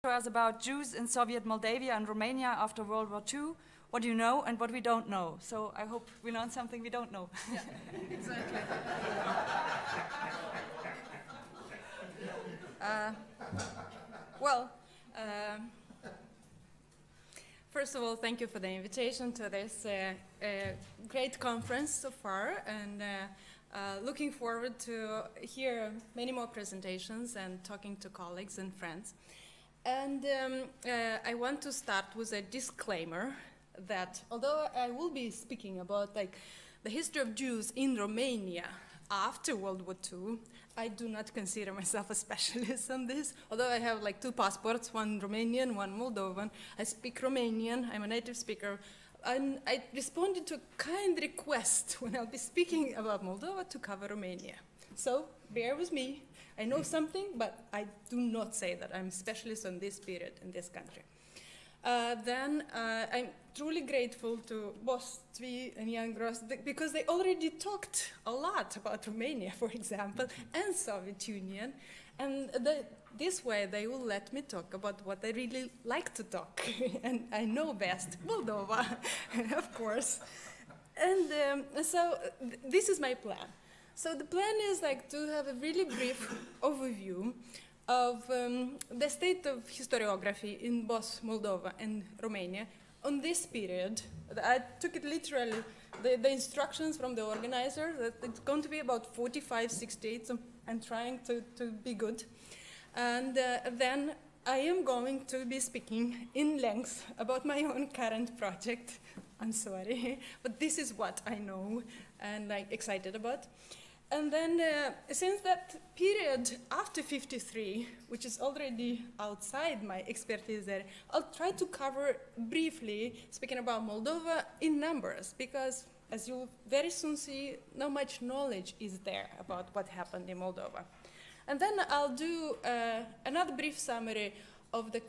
to us about Jews in Soviet Moldavia and Romania after World War II, what you know and what we don't know. So I hope we learned something we don't know. Yeah, exactly. First of all, thank you for the invitation to this great conference so far, and looking forward to hear many more presentations and talking to colleagues and friends. And I want to start with a disclaimer that although I will be speaking about the history of Jews in Romania after World War II, I do not consider myself a specialist on this. Although I have two passports, one Romanian, one Moldovan. I speak Romanian, I'm a native speaker. And I responded to a kind request when I'll be speaking about Moldova to cover Romania. So bear with me. I know something, but I do not say that I'm a specialist on this period in this country. I'm truly grateful to both Zvi and Jan Gross because they already talked a lot about Romania, for example, and Soviet Union. And this way they will let me talk about what I really like to talk. And I know best, Moldova, of course. And so this is my plan. So the plan is to have a really brief overview of the state of historiography in both Moldova and Romania on this period. I took it literally, the instructions from the organizer, that it's going to be about 45, 68, so I'm trying to be good. And then I am going to be speaking in length about my own current project. I'm sorry, but this is what I know and excited about. And then, since that period after 53, which is already outside my expertise there, I'll try to cover briefly, speaking about Moldova in numbers, because as you'll very soon see, not much knowledge is there about what happened in Moldova. And then I'll do another brief summary of the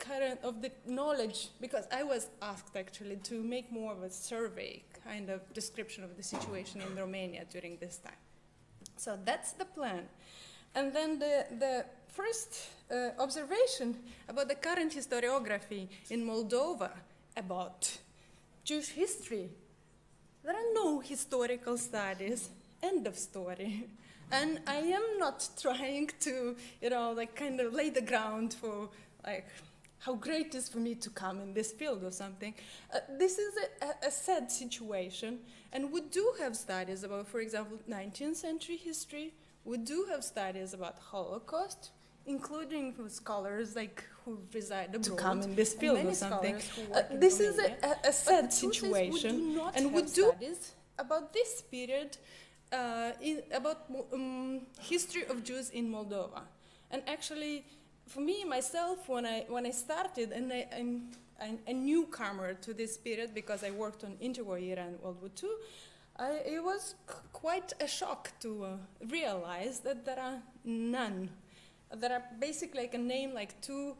knowledge, because I was asked actually to make more of a survey kind of description of the situation in Romania during this time. So that's the plan. And then the first observation about the current historiography in Moldova about Jewish history. There are no historical studies, end of story. And I am not trying to, kind of lay the ground for how great it is for me to come in this field or something. This is a sad situation, and we do have studies about, for example, 19th century history. We do have studies about Holocaust, including scholars who reside abroad. To come in this field or something. This is a sad situation, and we do studies about this period, about history of Jews in Moldova. And actually, for me, myself, when I started, and I'm a newcomer to this period because I worked on Interwar era and World War II, it was quite a shock to realize that there are none. There are basically, I can name two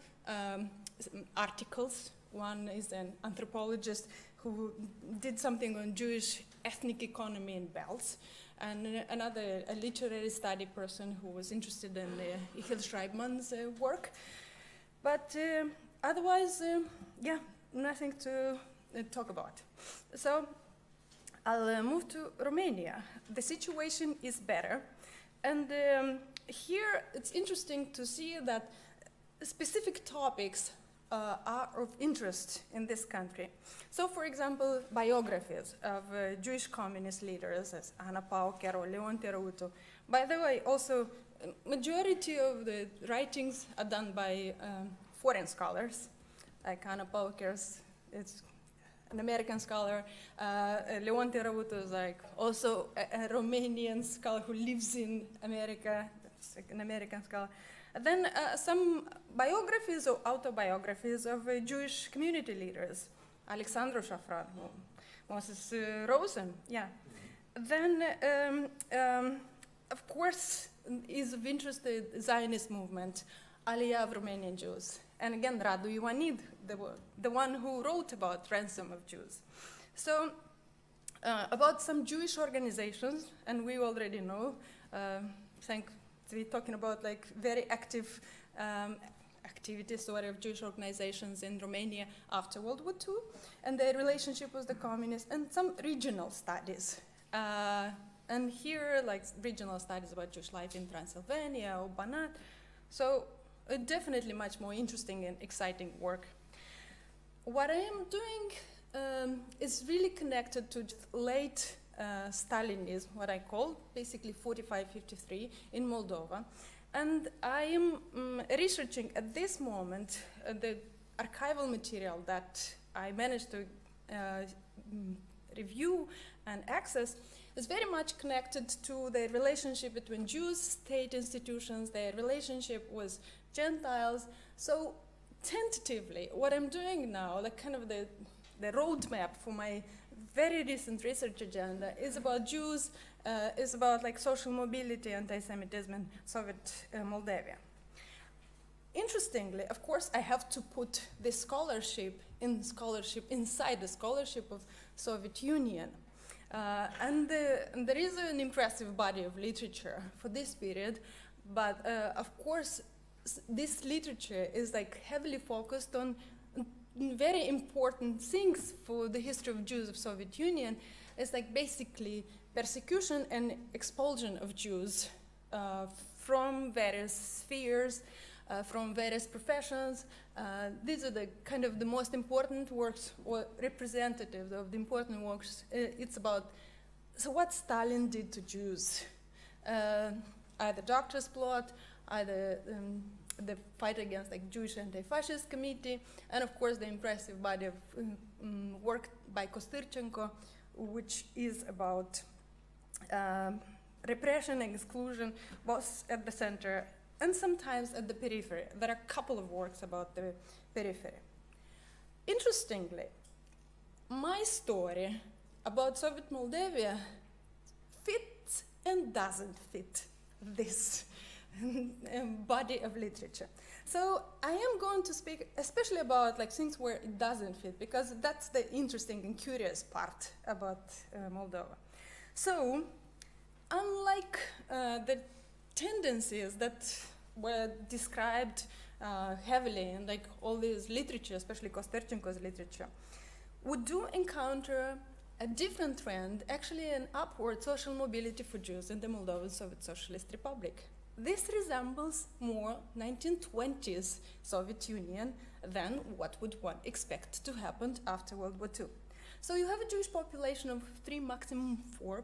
articles. One is an anthropologist who did something on Jewish ethnic economy in belts, and another, a literary study person who was interested in Michiel Schreibman's work. But otherwise, yeah, nothing to talk about. So I'll move to Romania. The situation is better. And here it's interesting to see that specific topics are of interest in this country. So, for example, biographies of Jewish communist leaders as Ana Pauker or Leon Terutu. By the way, also, majority of the writings are done by foreign scholars, like Ana Pauker's, it's an American scholar. Leon Terutu is also a Romanian scholar who lives in America. It's an American scholar. And then some biographies or autobiographies of Jewish community leaders. Alexandru Shafran, Moses Rosen, yeah. Then, of course, is of interest the Zionist movement, Aliyah of Romanian Jews. And again, Radu Ioanid, the one who wrote about ransom of Jews. So, about some Jewish organizations, and we already know, we're talking about very active activity story of Jewish organizations in Romania after World War II, and their relationship with the communists, and some regional studies. And here, like regional studies about Jewish life in Transylvania or Banat. So definitely much more interesting and exciting work. What I am doing is really connected to late Stalinism, what I call basically 45-53 in Moldova. And I am researching at this moment the archival material that I managed to review and access is very much connected to the relationship between Jews, state institutions, their relationship with Gentiles. So tentatively, what I'm doing now, like kind of the roadmap for my very recent research agenda is about Jews, is about like social mobility, anti-Semitism in Soviet Moldavia. Interestingly, of course, I have to put this scholarship inside the scholarship of Soviet Union. And there is an impressive body of literature for this period, but of course, this literature is like heavily focused on very important things for the history of Jews of Soviet Union. It's like basically persecution and expulsion of Jews from various spheres, from various professions. These are the kind of the most important works, or representative of the important works. It's about, so what Stalin did to Jews. Either Doctor's Plot, either the fight against like Jewish anti-fascist committee, and of course the impressive body of work by Kostyrchenko, which is about repression and exclusion, both at the center and sometimes at the periphery. There are a couple of works about the periphery. Interestingly, my story about Soviet Moldavia fits and doesn't fit this body of literature. So I am going to speak especially about like things where it doesn't fit, because that's the interesting and curious part about Moldova. So unlike the tendencies that were described heavily in like all this literature, especially Kostyrchenko's literature, we do encounter a different trend, actually an upward social mobility for Jews in the Moldovan Soviet Socialist Republic. This resembles more 1920s Soviet Union than what would one expect to happen after World War II. So you have a Jewish population of 3, maximum 4%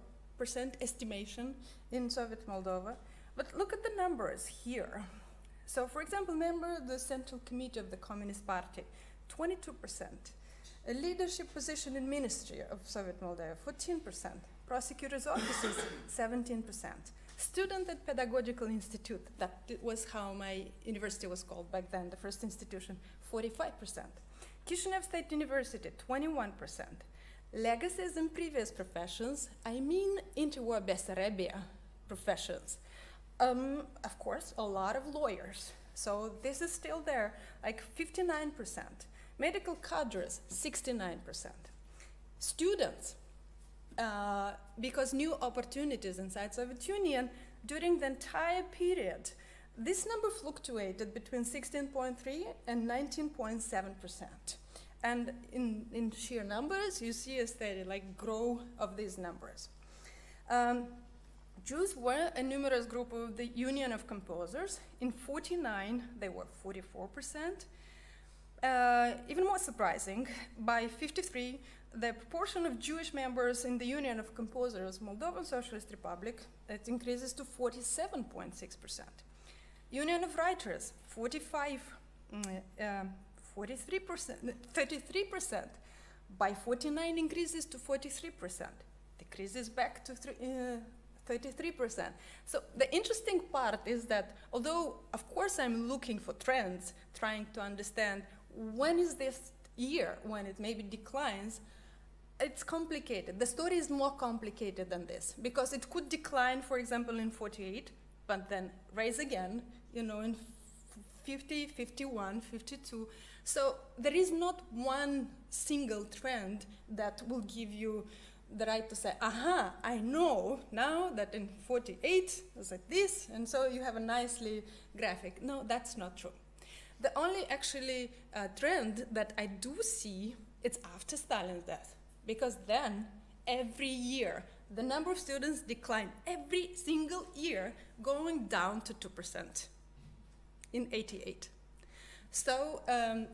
estimation in Soviet Moldova. But look at the numbers here. So for example, member of the Central Committee of the Communist Party, 22%. A leadership position in Ministry of Soviet Moldavia, 14%. Prosecutor's offices, 17%. Student at Pedagogical Institute, that was how my university was called back then, the first institution, 45%. Chișinău State University, 21%. Legacies in previous professions, I mean Interwar Bessarabia professions. Of course, a lot of lawyers. So this is still there, like 59%. Medical cadres, 69%. Students, because new opportunities inside Soviet Union during the entire period, this number fluctuated between 16.3 and 19.7%. And in sheer numbers, you see a steady like growth of these numbers. Jews were a numerous group of the Union of Composers. In 49, they were 44%. Even more surprising, by 53, the proportion of Jewish members in the Union of Composers, Moldovan Socialist Republic, it increases to 47.6%. Union of Writers, 43%. By 49, increases to 43%. Decreases back to 33%. So the interesting part is that although, of course, I'm looking for trends, trying to understand when is this year when it maybe declines, it's complicated. The story is more complicated than this, because it could decline, for example, in 48, but then rise again, you know, in 50, 51, 52. So there is not one single trend that will give you the right to say, aha, I know now that in 48 it was like this, and so you have a nicely graphic. No, that's not true. The only actually trend that I do see, it's after Stalin's death, because then every year the number of students declined every single year, going down to 2% in '88. So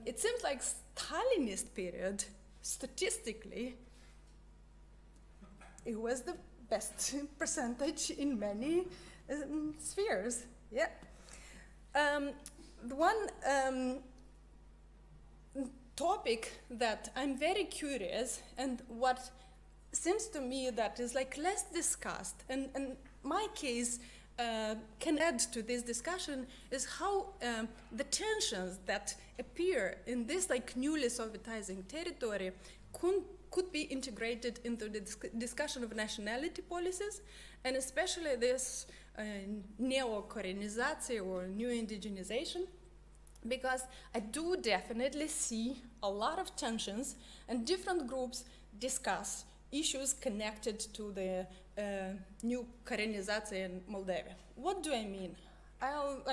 it seems like Stalinist period, statistically, it was the best percentage in many spheres. Yeah. The one topic that I'm very curious, and what seems to me that is like less discussed, and my case can add to this discussion, is how the tensions that appear in this like newly Sovietizing territory could be integrated into the discussion of nationality policies, and especially this neo-Koreanization or new indigenization, because I do definitely see a lot of tensions, and different groups discuss issues connected to the new Koreanization in Moldavia. What do I mean? I'll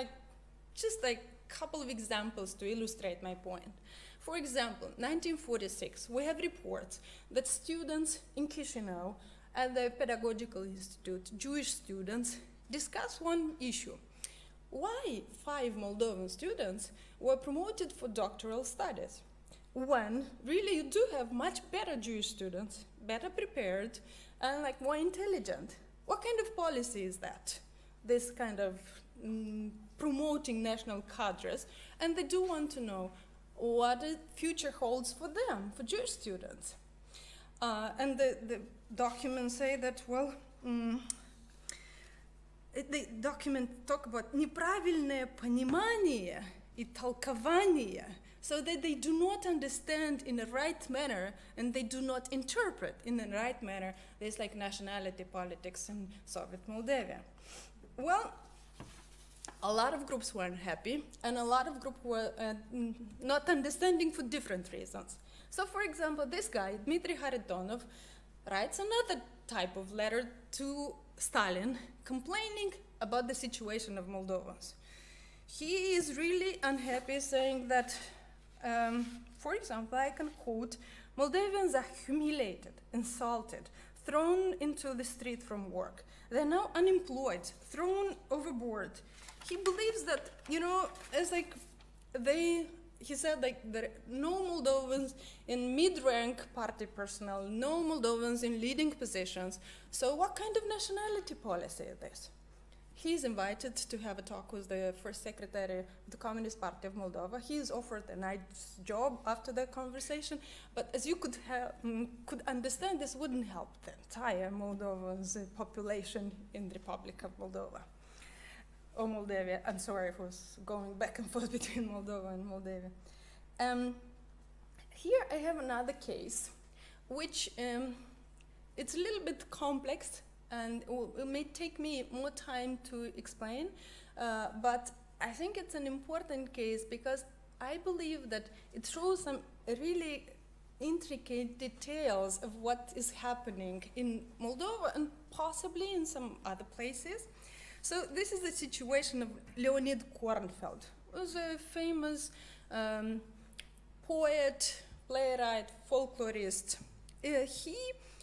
just a couple of examples to illustrate my point. For example, 1946, we have reports that students in Chișinău at the Pedagogical Institute, Jewish students, discuss one issue. Why 5 Moldovan students were promoted for doctoral studies, when really you do have much better Jewish students, better prepared, and more intelligent? What kind of policy is that? This kind of promoting national cadres, and they do want to know what the future holds for them, for Jewish students. And the documents say that, well, the document talk about неправильное понимание и толкование, so that they do not understand in the right manner, and they do not interpret in the right manner this nationality politics in Soviet Moldavia. Well, a lot of groups were unhappy, and a lot of groups were not understanding for different reasons. So, for example, this guy, Dmitry Haritonov, writes another type of letter to Stalin complaining about the situation of Moldovans. He is really unhappy, saying that, for example, I can quote, Moldavians are humiliated, insulted, thrown into the street from work. They're now unemployed, thrown overboard. He believes that, it's he said there are no Moldovans in mid-rank party personnel, no Moldovans in leading positions. So what kind of nationality policy is this? He's invited to have a talk with the first secretary of the Communist Party of Moldova. He is offered a nice job after the conversation, but as you could understand, this wouldn't help the entire Moldovan population in the Republic of Moldova. Or Moldavia. I'm sorry if I was going back and forth between Moldova and Moldavia. Here I have another case, which it's a little bit complex, and it may take me more time to explain, but I think it's an important case because I believe that it shows some really intricate details of what is happening in Moldova and possibly in some other places. So this is the situation of Leonid Kornfeld, who was a famous poet, playwright, folklorist. He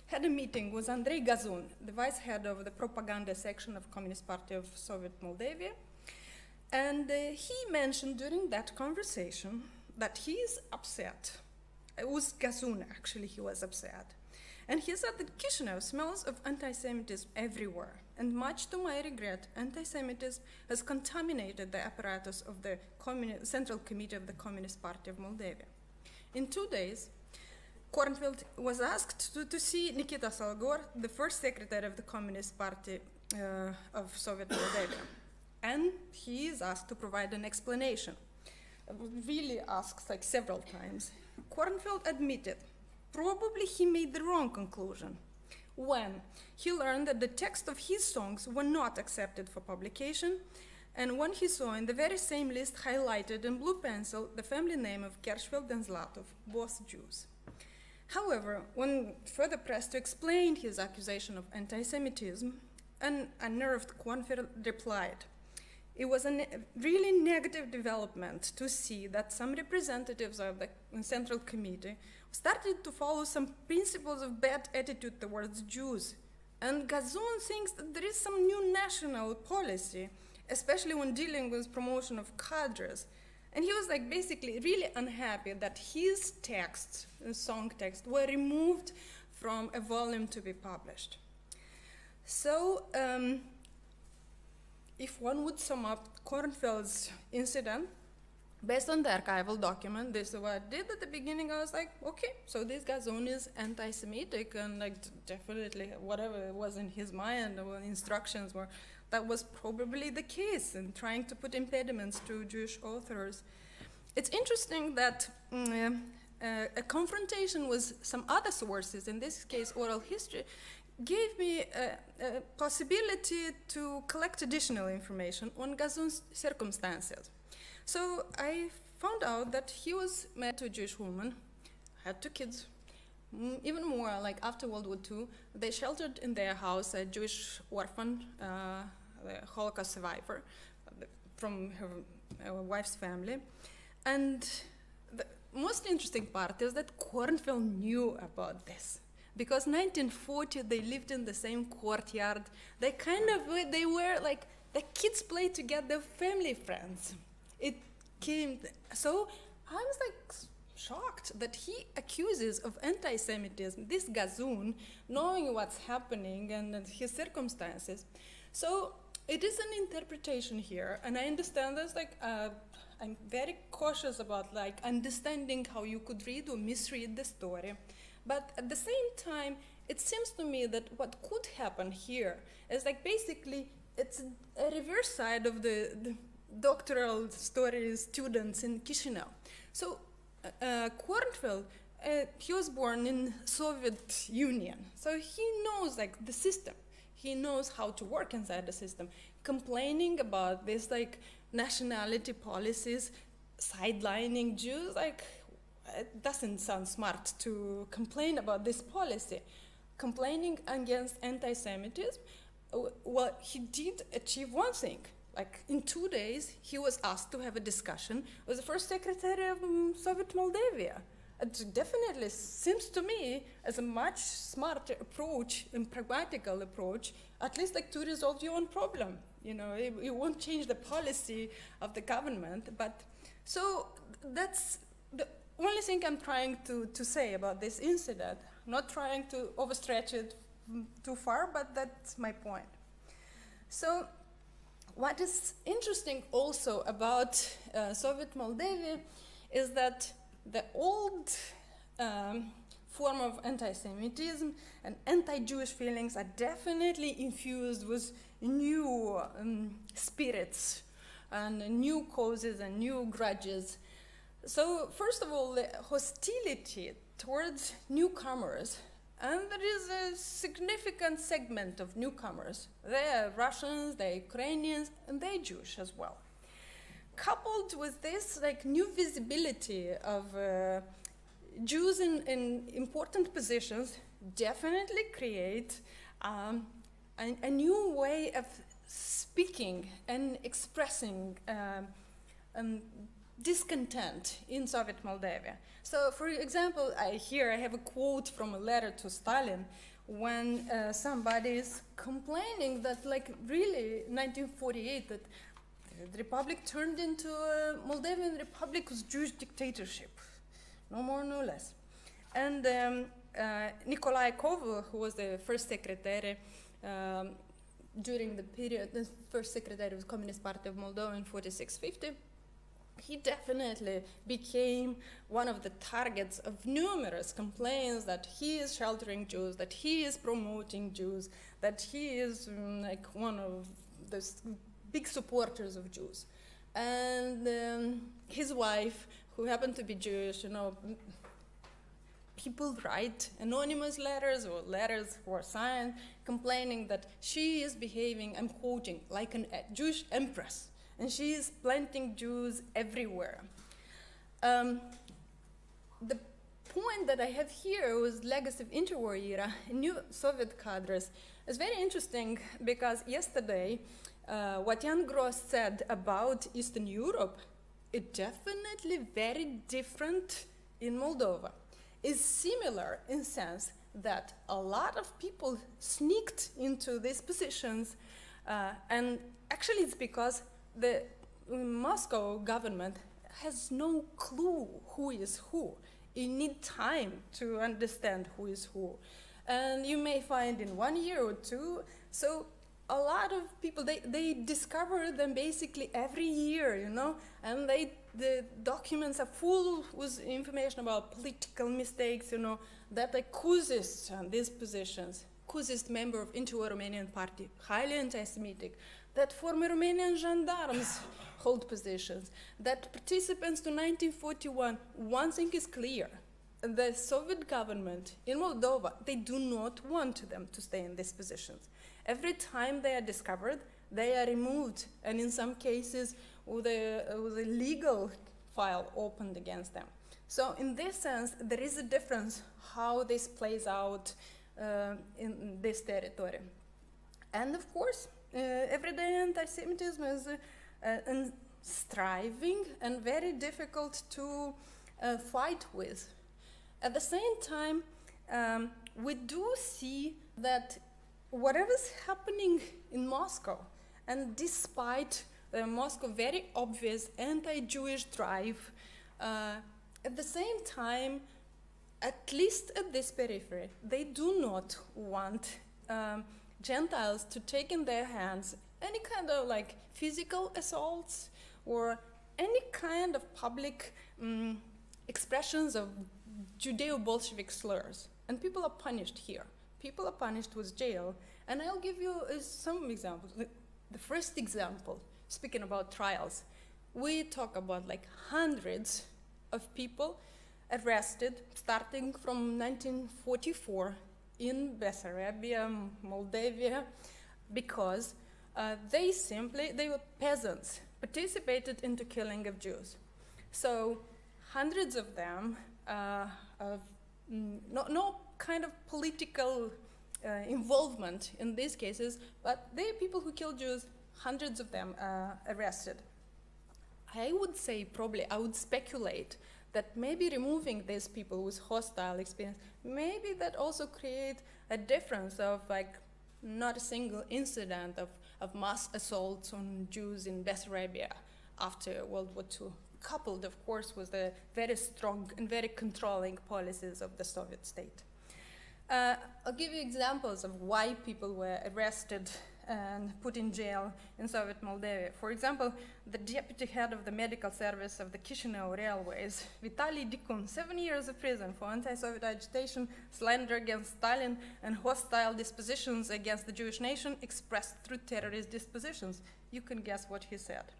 had a meeting with Andrei Gazun, the vice head of the propaganda section of Communist Party of Soviet Moldavia. And he mentioned during that conversation that he is upset. It was Gazun, actually, he was upset. And he said that Chișinău smells of anti-Semitism everywhere. And much to my regret, anti-Semitism has contaminated the apparatus of the Central Committee of the Communist Party of Moldavia. In 2 days, Kornfeld was asked to see Nikita Salgor, the first secretary of the Communist Party of Soviet Moldavia. And he is asked to provide an explanation. Really asked several times. Kornfeld admitted probably he made the wrong conclusion when he learned that the text of his songs were not accepted for publication, and when he saw in the very same list highlighted in blue pencil the family name of Kershfeld and Zlatov, both Jews. However, when further pressed to explain his accusation of anti-Semitism, an unnerved Kornfeld replied, it was a really negative development to see that some representatives of the Central Committee started to follow some principles of bad attitude towards Jews. And Gazun thinks that there is some new national policy, especially when dealing with promotion of cadres. And he was like basically really unhappy that his texts, song texts, were removed from a volume to be published. So, if one would sum up Kornfeld's incident, based on the archival document, this is what I did at the beginning. I was like, okay, so this Gazun is anti-Semitic, and like definitely whatever was in his mind or instructions were, that was probably the case in trying to put impediments to Jewish authors. It's interesting that a confrontation with some other sources, in this case oral history, gave me a possibility to collect additional information on Gazun's circumstances. So I found out that he was married to a Jewish woman, had 2 kids. Even more, like after World War II, they sheltered in their house a Jewish orphan, a Holocaust survivor, from her wife's family. And the most interesting part is that Kornfeld knew about this. Because 1940, they lived in the same courtyard. They they were like, the kids played together, family friends. It came, so I was like shocked that he accuses of anti-Semitism, this Gazun, knowing what's happening and his circumstances. So it is an interpretation here, and I understand this, like, I'm very cautious about like understanding how you could read or misread the story. But at the same time, it seems to me that what could happen here is like basically it's a reverse side of the doctoral story students in Chișinău. So Kornfeld, he was born in Soviet Union, so he knows like the system. He knows how to work inside the system. Complaining about this like nationality policies, sidelining Jews, like it doesn't sound smart to complain about this policy. Complaining against anti-Semitism, well, he did achieve one thing. Like in 2 days, he was asked to have a discussion with the first secretary of Soviet Moldavia. It definitely seems to me as a much smarter approach and pragmatical approach, at least like to resolve your own problem. You know, it won't change the policy of the government, but so that's the only thing I'm trying to say about this incident. Not trying to overstretch it too far, but that's my point. So what is interesting also about Soviet Moldavia is that the old form of anti-Semitism and anti-Jewish feelings are definitely infused with new spirits and new causes and new grudges. So first of all, the hostility towards newcomers, and there is a significant segment of newcomers. They are Russians, they're Ukrainians, and they're Jewish as well. Coupled with this like new visibility of Jews in important positions definitely create a new way of speaking and expressing discontent in Soviet Moldavia. So, for example, I have a quote from a letter to Stalin when somebody is complaining that, like, really, 1948, that the republic turned into a Moldavian republic with Jewish dictatorship, no more, no less. And Nicolae Kovu, who was the first secretary during the period, the first secretary of the Communist Party of Moldova in 46-50, he definitely became one of the targets of numerous complaints that he is sheltering Jews, that he is promoting Jews, that he is like one of the big supporters of Jews. And his wife, who happened to be Jewish, you know, people write anonymous letters or letters were signed complaining that she is behaving, I'm quoting, like a Jewish empress. And she is planting Jews everywhere. The point that I have here was legacy of interwar era, new Soviet cadres. It's very interesting because yesterday what Jan Gross said about Eastern Europe, it's definitely very different in Moldova. It's similar in sense that a lot of people sneaked into these positions, and actually it's because the Moscow government has no clue who is who. You need time to understand who is who. And you may find in 1 year or two, so a lot of people, they discover them basically every year, you know, and the documents are full with information about political mistakes, you know, that the Kuzist on these positions, Kuzist member of Interwar Romanian party, highly anti-Semitic, that former Romanian gendarmes hold positions, that participants to 1941, one thing is clear, the Soviet government in Moldova, they do not want them to stay in these positions. Every time they are discovered, they are removed, and in some cases, with a legal file opened against them. So in this sense, there is a difference how this plays out in this territory. And of course, everyday anti-Semitism is striving and very difficult to fight with. At the same time, we do see that whatever's happening in Moscow, and despite Moscow very obvious anti-Jewish drive, at the same time, at least at this periphery, they do not want Gentiles to take in their hands any kind of like physical assaults or any kind of public expressions of Judeo-Bolshevik slurs. And people are punished here. People are punished with jail. And I'll give you some examples. The first example, speaking about trials, we talk about like hundreds of people arrested starting from 1944 in Bessarabia, Moldavia, because they were peasants, participated into killing of Jews. So hundreds of them, no kind of political involvement in these cases, but they are people who kill Jews, hundreds of them arrested. I would say, probably, I would speculate that maybe removing these people with hostile experience, maybe that also create a difference of like not a single incident of mass assaults on Jews in Bessarabia after World War II, coupled, of course, with the very strong and very controlling policies of the Soviet state. I'll give you examples of why people were arrested and put in jail in Soviet Moldavia. For example, the deputy head of the medical service of the Chișinău railways, Vitaly Dicun, 7 years of prison for anti-Soviet agitation, slander against Stalin, and hostile dispositions against the Jewish nation expressed through terrorist dispositions. You can guess what he said.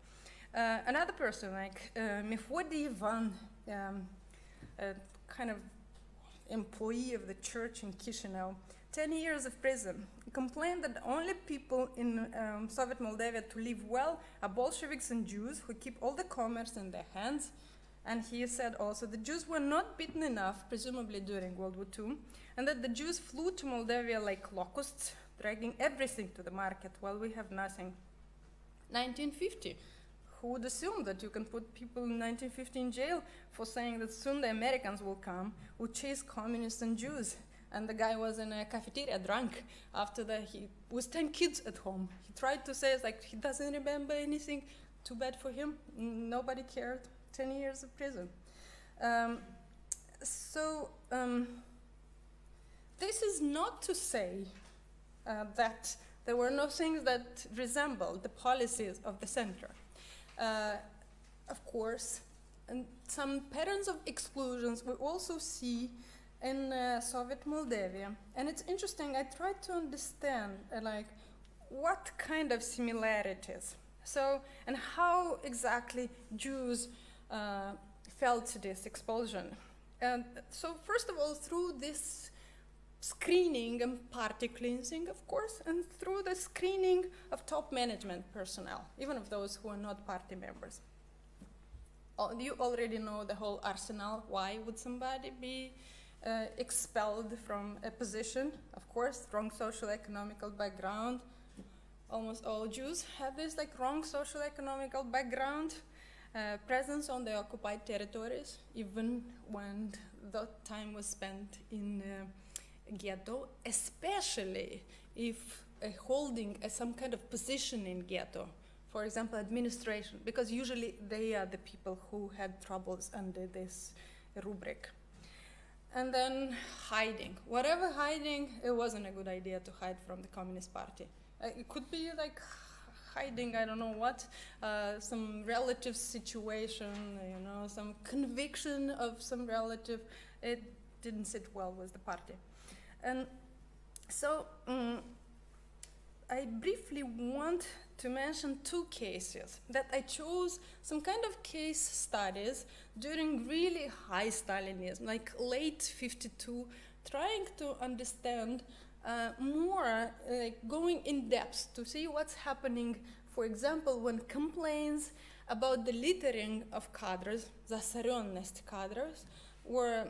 Another person, like Mefodii Ivan, a kind of employee of the church in Chișinău, 10 years of prison, complained that the only people in Soviet Moldavia to live well are Bolsheviks and Jews who keep all the commerce in their hands. And he said also the Jews were not beaten enough, presumably during World War II, and that the Jews flew to Moldavia like locusts, dragging everything to the market while we have nothing. 1950. Who would assume that you can put people in 1950 in jail for saying that soon the Americans will come, will chase communists and Jews? And the guy was in a cafeteria drunk after that. He was 10 kids at home. He tried to say, it's like, he doesn't remember anything. Too bad for him. Nobody cared. 10 years of prison. This is not to say that there were no things that resembled the policies of the center. Of course, and some patterns of exclusions we also see in Soviet Moldavia. And it's interesting, I tried to understand like what kind of similarities. So, and how exactly Jews felt this expulsion. And so first of all, through this screening and party cleansing, of course, and through the screening of top management personnel, even of those who are not party members. You already know the whole arsenal. Why would somebody be expelled from a position? Of course, strong social economical background, almost all Jews had this like wrong socio-economical background, presence on the occupied territories, even when that time was spent in ghetto, especially if holding some kind of position in ghetto, for example, administration, because usually they are the people who had troubles under this rubric. And then hiding. Whatever hiding, it wasn't a good idea to hide from the Communist Party. It could be like hiding, I don't know what, some relative situation, you know, some conviction of some relative. It didn't sit well with the party. And so I briefly want to mention two cases that I chose, some kind of case studies during really high Stalinism, like late 52, trying to understand more, going in depth to see what's happening, for example, when complaints about the littering of cadres, zasarionность cadres, were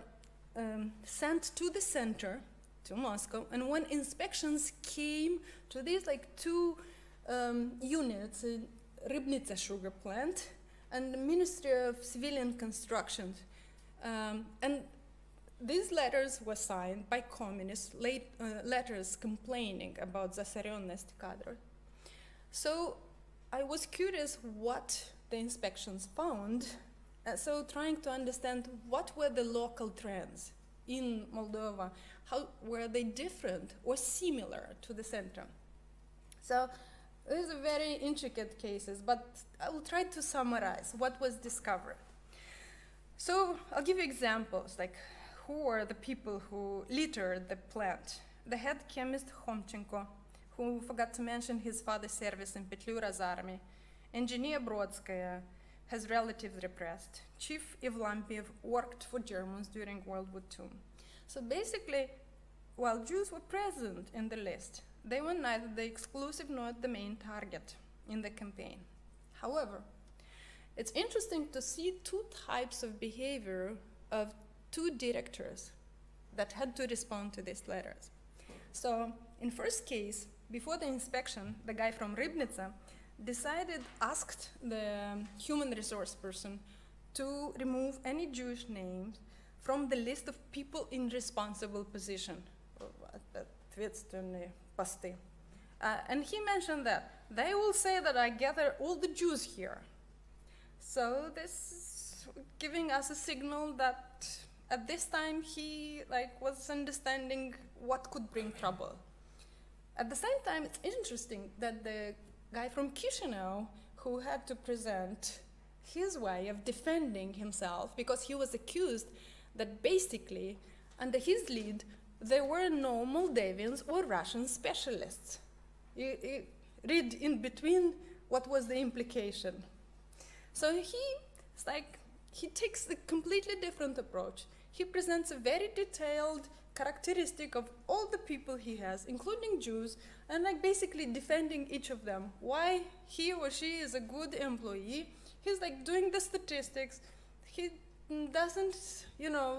sent to the center, to Moscow, and when inspections came to these like two units, Rybnitsa sugar plant and the Ministry of Civilian Construction, and these letters were signed by communists, letters complaining about zasarionность cadre. So I was curious what the inspections found, so trying to understand what were the local trends in Moldova, how were they different or similar to the center. So these are very intricate cases, but I will try to summarize what was discovered. So I'll give you examples, like who were the people who littered the plant. The head chemist Homchenko, who forgot to mention his father's service in Petliura's army. Engineer Brodskaya has relatives repressed. Chief Evlampiev worked for Germans during World War II. So basically, while Jews were present in the list, they were neither the exclusive nor the main target in the campaign. However, it's interesting to see two types of behavior of two directors that had to respond to these letters. So in first case, before the inspection, the guy from Rybnitsa asked the human resource person to remove any Jewish names from the list of people in responsible position. And he mentioned that they will say that I gather all the Jews here. So this is giving us a signal that at this time he was understanding what could bring trouble. At the same time, it's interesting that the guy from Chișinău, who had to present his way of defending himself, because he was accused that basically, under his lead, there were no Moldavians or Russian specialists. You read in between what was the implication. So he takes a completely different approach. He presents a very detailed characteristic of all the people he has, including Jews, and basically defending each of them. Why he or she is a good employee. He's doing the statistics. He doesn't,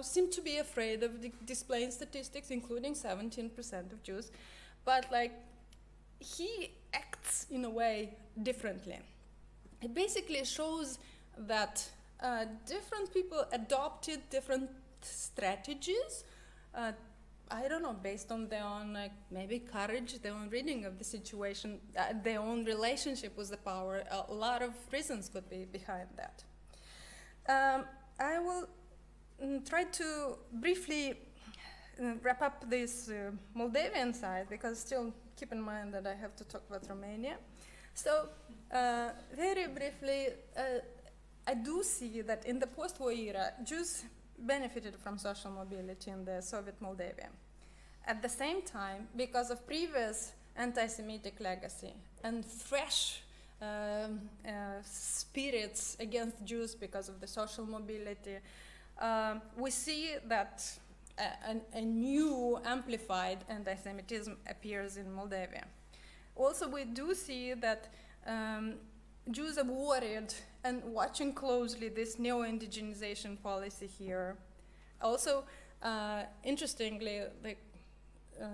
seem to be afraid of displaying statistics, including 17% of Jews, but he acts in a way differently. It basically shows that different people adopted different strategies, I don't know, based on their own maybe courage, their own reading of the situation, their own relationship with the power. A lot of reasons could be behind that. I will try to briefly wrap up this Moldavian side, because still keep in mind that I have to talk about Romania. So very briefly, I do see that in the post-war era, Jews benefited from social mobility in the Soviet Moldavia. At the same time, because of previous anti-Semitic legacy and fresh spirits against Jews because of the social mobility, we see that a new amplified anti-Semitism appears in Moldavia. Also, we do see that Jews are worried and watching closely this neo-indigenization policy here. Also, interestingly,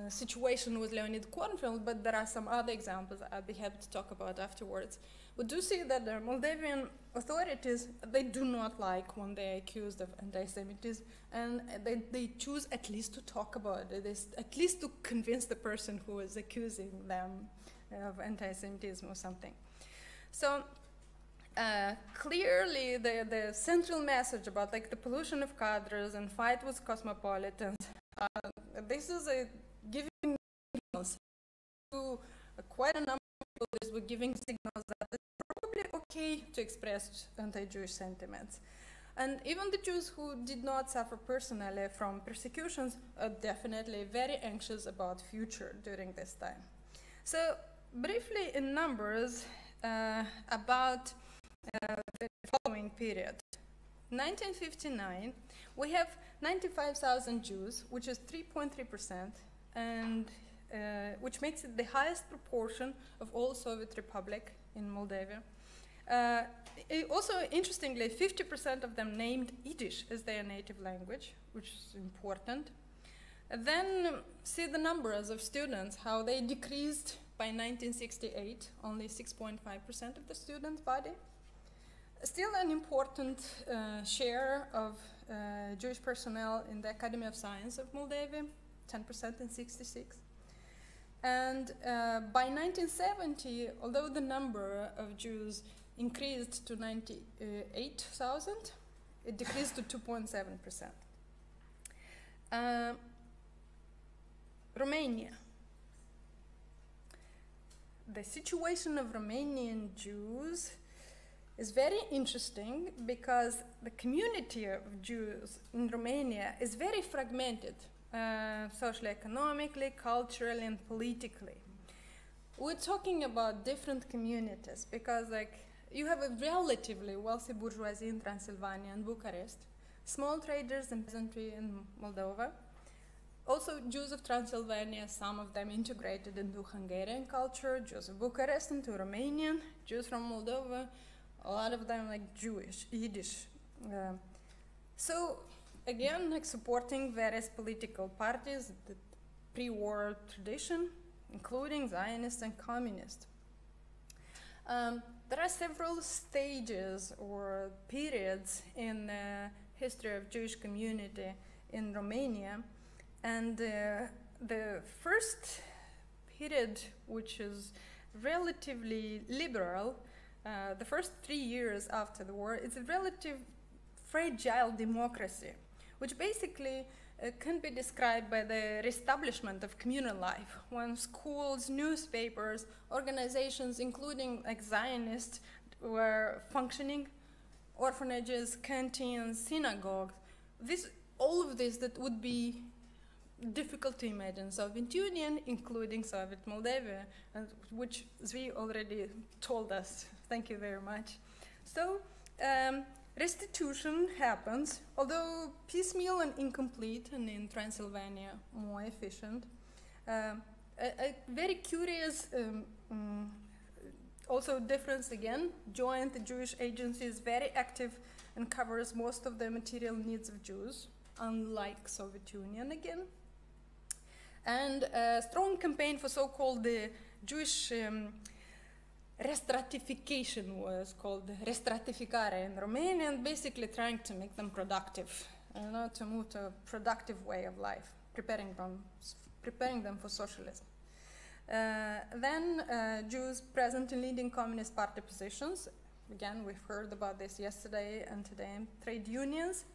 situation with Leonid Kornfeld, but there are some other examples I'll be happy to talk about afterwards. We do see that the Moldavian authorities, they do not like when they're accused of anti-Semitism, and they choose at least to talk about it, at least to convince the person who is accusing them of anti-Semitism or something. So clearly the central message about like the pollution of cadres and fight with cosmopolitans, this is a giving signals to quite a number of people. We're giving signals that it's probably okay to express anti-Jewish sentiments. And even the Jews who did not suffer personally from persecutions are definitely very anxious about future during this time. So briefly in numbers about the following period. 1959, we have 95,000 Jews, which is 3.3%, and which makes it the highest proportion of all Soviet Republic in Moldavia. Also, interestingly, 50% of them named Yiddish as their native language, which is important. And then see the numbers of students, how they decreased by 1968, only 6.5% of the student body. Still an important share of Jewish personnel in the Academy of Science of Moldavia, 10% in 66. And by 1970, although the number of Jews increased to 98,000, it decreased to 2.7%. Romania. The situation of Romanian Jews is very interesting because the community of Jews in Romania is very fragmented, socially, economically, culturally, and politically. We're talking about different communities because, like, you have a relatively wealthy bourgeoisie in Transylvania and Bucharest, small traders and peasantry in Moldova, also Jews of Transylvania, some of them integrated into Hungarian culture, Jews of Bucharest into Romanian, Jews from Moldova, a lot of them like Jewish, Yiddish. So again, like supporting various political parties, the pre-war tradition, including Zionist and Communist. There are several stages or periods in the history of Jewish community in Romania, and the first period, which is relatively liberal, the first 3 years after the war, it's a relative fragile democracy, which basically can be described by the reestablishment of communal life, when schools, newspapers, organizations, including like Zionists, were functioning, orphanages, canteens, synagogues. All of this that would be difficult to imagine Soviet Union, including Soviet Moldavia, and which Zvi already told us. Thank you very much. So restitution happens, although piecemeal and incomplete, and in Transylvania more efficient. A very curious also difference again, joint Jewish agency is very active and covers most of the material needs of Jews, unlike Soviet Union again. And a strong campaign for so-called the Jewish restratification was called restratificare in Romanian, basically trying to make them productive, to move to a productive way of life, preparing them for socialism. Then Jews present in leading communist party positions, again we've heard about this yesterday and today, trade unions.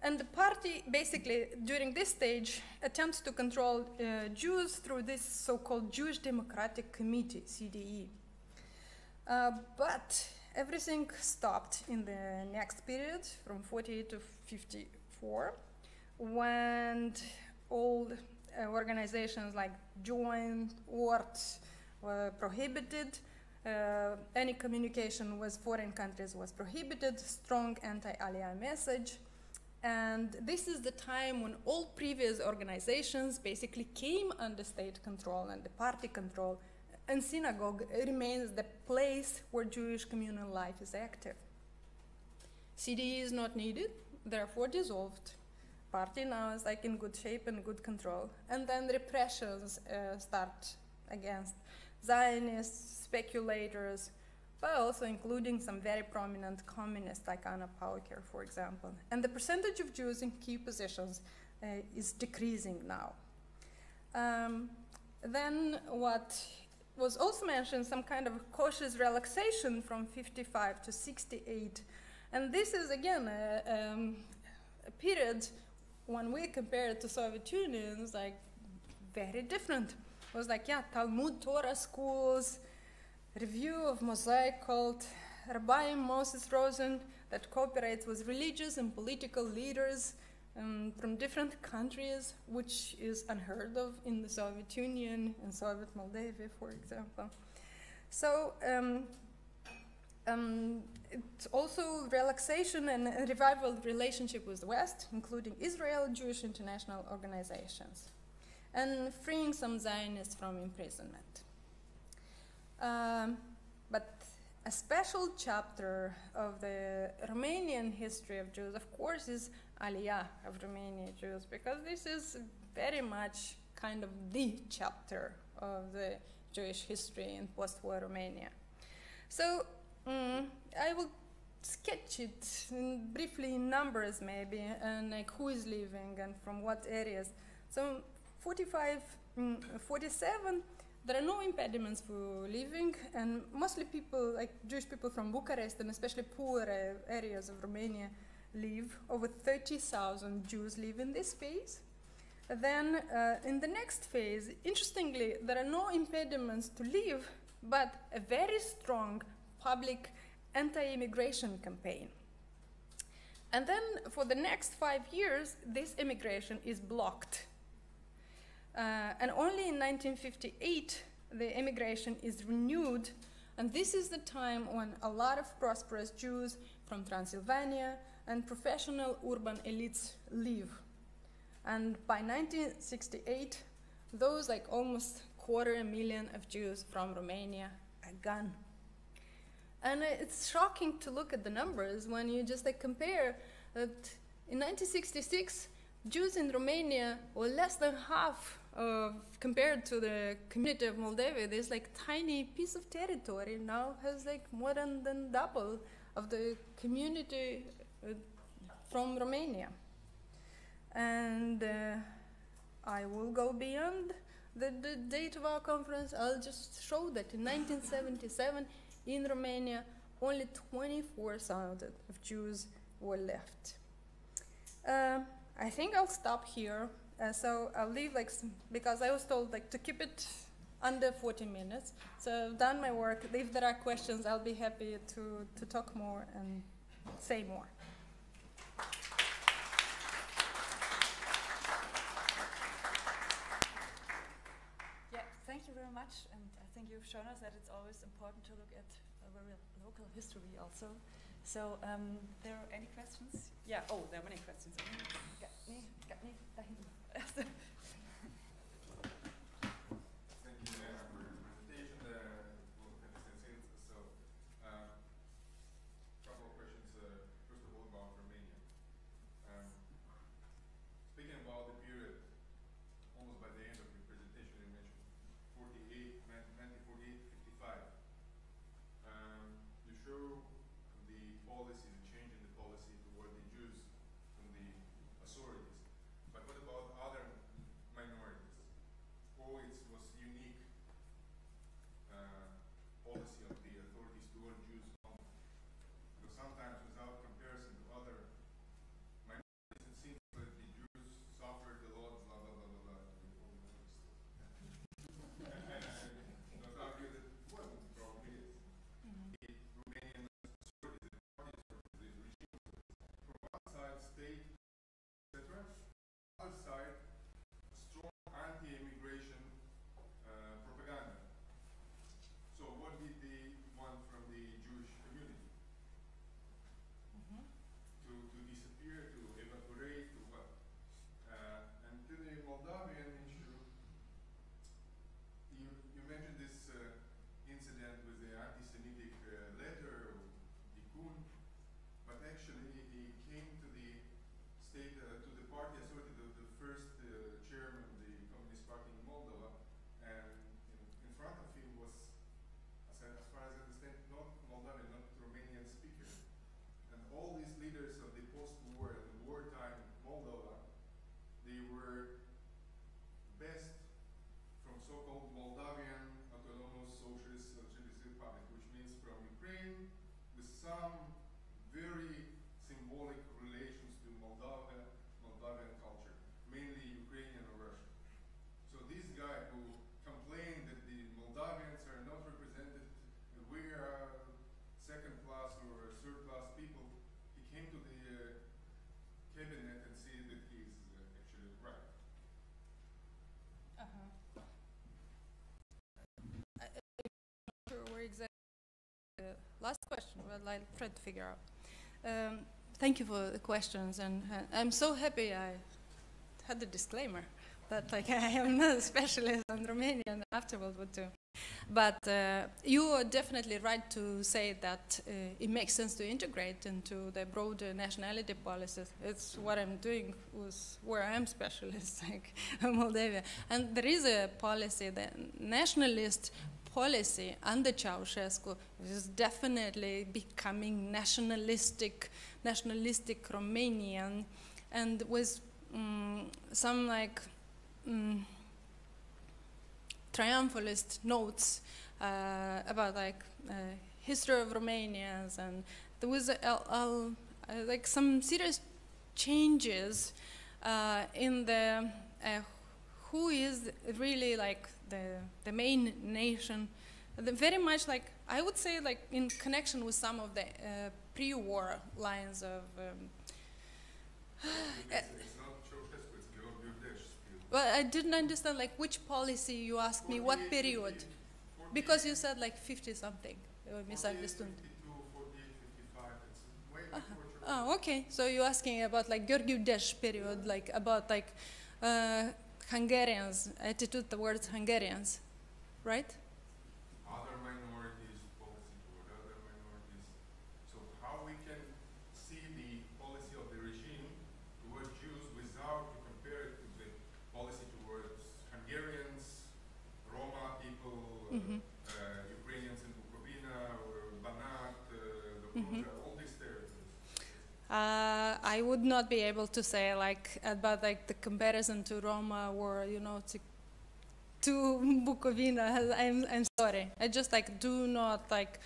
And the party basically, during this stage, attempts to control Jews through this so-called Jewish Democratic Committee, CDE. But everything stopped in the next period, from 48 to 54, when all organizations like Joint, ORT were prohibited. Any communication with foreign countries was prohibited, strong anti-Aliyah message. And this is the time when all previous organizations basically came under state control and the party control, and synagogue remains the place where Jewish communal life is active. CDE is not needed, therefore dissolved. party now is like in good shape and good control. And then repressions start against Zionists, speculators, but also including some very prominent communists like Anna Pauker, for example. And the percentage of Jews in key positions is decreasing now. Then what was also mentioned, some kind of cautious relaxation from 55 to 68. And this is, again, a period when we compare it to Soviet Union, is like very different. It was like, yeah, Talmud Torah schools, review of Mosaic cult, Rabbi Moses Rosen that cooperates with religious and political leaders from different countries, which is unheard of in the Soviet Union and Soviet Moldavia, for example. So it's also relaxation and a revival relationship with the West, including Israel, Jewish international organizations, and freeing some Zionists from imprisonment. But a special chapter of the Romanian history of Jews, of course, is Aliyah of Romanian Jews, because this is very much kind of the chapter of the Jewish history in post-war Romania. So I will sketch it briefly in numbers maybe, and like who is living and from what areas. So 45, 47, there are no impediments for living, and mostly people, like Jewish people from Bucharest and especially poor areas of Romania live. Over 30,000 Jews live in this phase. Then in the next phase, interestingly, there are no impediments to live, but a very strong public anti-immigration campaign. And then for the next 5 years, this immigration is blocked. And only in 1958, the immigration is renewed. And this is the time when a lot of prosperous Jews from Transylvania and professional urban elites leave. And by 1968, those like almost 250,000 of Jews from Romania are gone. And it's shocking to look at the numbers when you just like compare that in 1966, Jews in Romania were less than half compared to the community of Moldavia. This like tiny piece of territory now has like more than double of the community from Romania. And I will go beyond the date of our conference. I'll just show that in 1977 in Romania only 24,000 of Jews were left. I think I'll stop here. So I'll leave because I was told to keep it under 40 minutes. So I've done my work. If there are questions, I'll be happy to talk more and say more. Yeah, thank you very much. And I think you've shown us that it's always important to look at a very local history also. So, there are any questions? Yeah, oh, there are many questions. Got me. Thank you for your presentation. It was fantastic. So, a couple of questions. First of all, about Romania. Speaking about the period, almost by the end of your presentation, you mentioned 1948, 55. You show policy, the change in the policy toward the Jews from the authorities. But what about other minorities? Or it was unique policy of the authorities toward Jews only? Because sometimes without comparison to other minorities, it seems that the Jews suffered a lot, blah, blah, blah, blah, blah. Not argue that it wasn't, probably is. The Romanian state, etc. Other side, strong anti-immigration propaganda. So what did they want from the Jewish community? To disappear, to evaporate, to what? And to the Moldavian issue, you mentioned this incident with the anti-Semitic letter, Dikun, but actually he came to the state, to the party last question, well, I'll try to figure out. Thank you for the questions, and I'm so happy I had the disclaimer that like I am not a specialist on Romanian after World War II. But you are definitely right to say that it makes sense to integrate into the broader nationality policies. It's what I'm doing with where I'm specialist, like Moldavia. And there is a policy, the nationalist policy under Ceausescu is definitely becoming nationalistic Romanian, and with some like triumphalist notes about like history of Romanians, and there was like some serious changes in the who is really like the main nation. Very much like I would say like in connection with some of the pre-war lines of. Well, I didn't understand, like, which policy you asked me, what period? 48, Because you said, like, 50-something. Misunderstood. 52, 48, 55, it's way before Oh, okay. So you're asking about, like, Gheorghiu Dej period, like, about, like, Hungarians, attitude towards Hungarians, right? other minorities, policy toward other minorities. So how we can see the policy of the regime towards Jews without to compare it to the policy towards Hungarians, Roma people, Ukrainians in Bukovina, or Banat, all these territories. I would not be able to say, like, about, like, the comparison to Roma or, you know, to Bukovina. I'm sorry. I just, like, do not, like,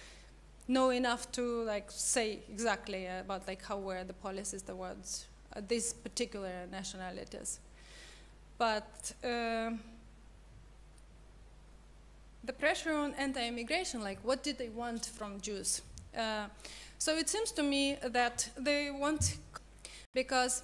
know enough to, like, say exactly about, like, how were the policies towards these particular nationalities. But the pressure on anti-immigration, like, what did they want from Jews? So it seems to me that they want, because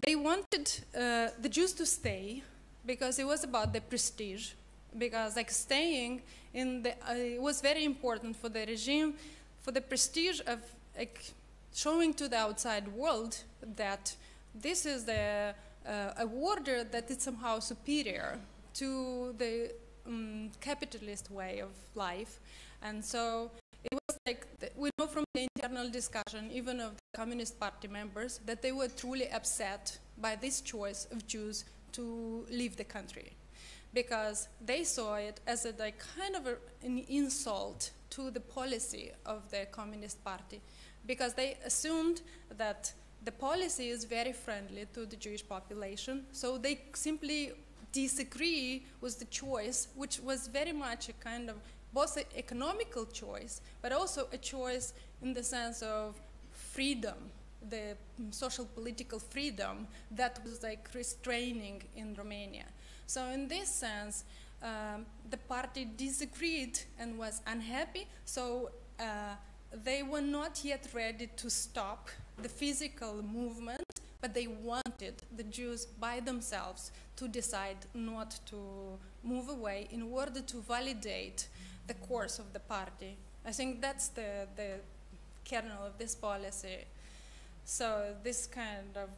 they wanted the Jews to stay, because it was about the prestige, because like staying in the, it was very important for the regime, for the prestige of like showing to the outside world that this is the, a order that is somehow superior to the capitalist way of life. And so it was like, we know from the internal discussion, even of the Communist Party members, that they were truly upset by this choice of Jews to leave the country, because they saw it as a like kind of an insult to the policy of the Communist Party, because they assumed that the policy is very friendly to the Jewish population, so they simply disagree with the choice, which was very much a kind of both an economical choice, but also a choice in the sense of freedom, the social political freedom that was like restraining in Romania. So in this sense, the party disagreed and was unhappy, so they were not yet ready to stop the physical movement, but they wanted the Jews by themselves to decide not to move away in order to validate the course of the party. I think that's the kernel of this policy. So this kind of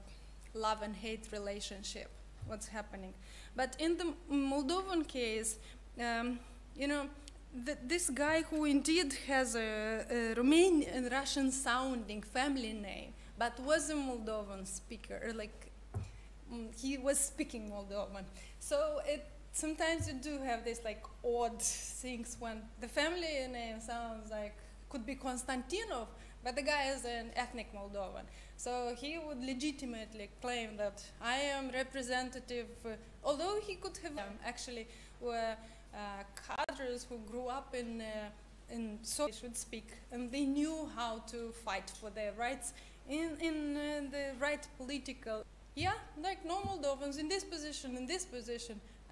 love and hate relationship, what's happening. But in the Moldovan case, you know, this guy who indeed has a Romanian, Russian sounding family name, but was a Moldovan speaker, like he was speaking Moldovan. So sometimes you do have this like odd things when the family name sounds like, could be Konstantinov, but the guy is an ethnic Moldovan. So he would legitimately claim that I am representative, although he could have actually were cadres who grew up in Soviet, should speak, and they knew how to fight for their rights in the right political, yeah, like no Moldovans in this position,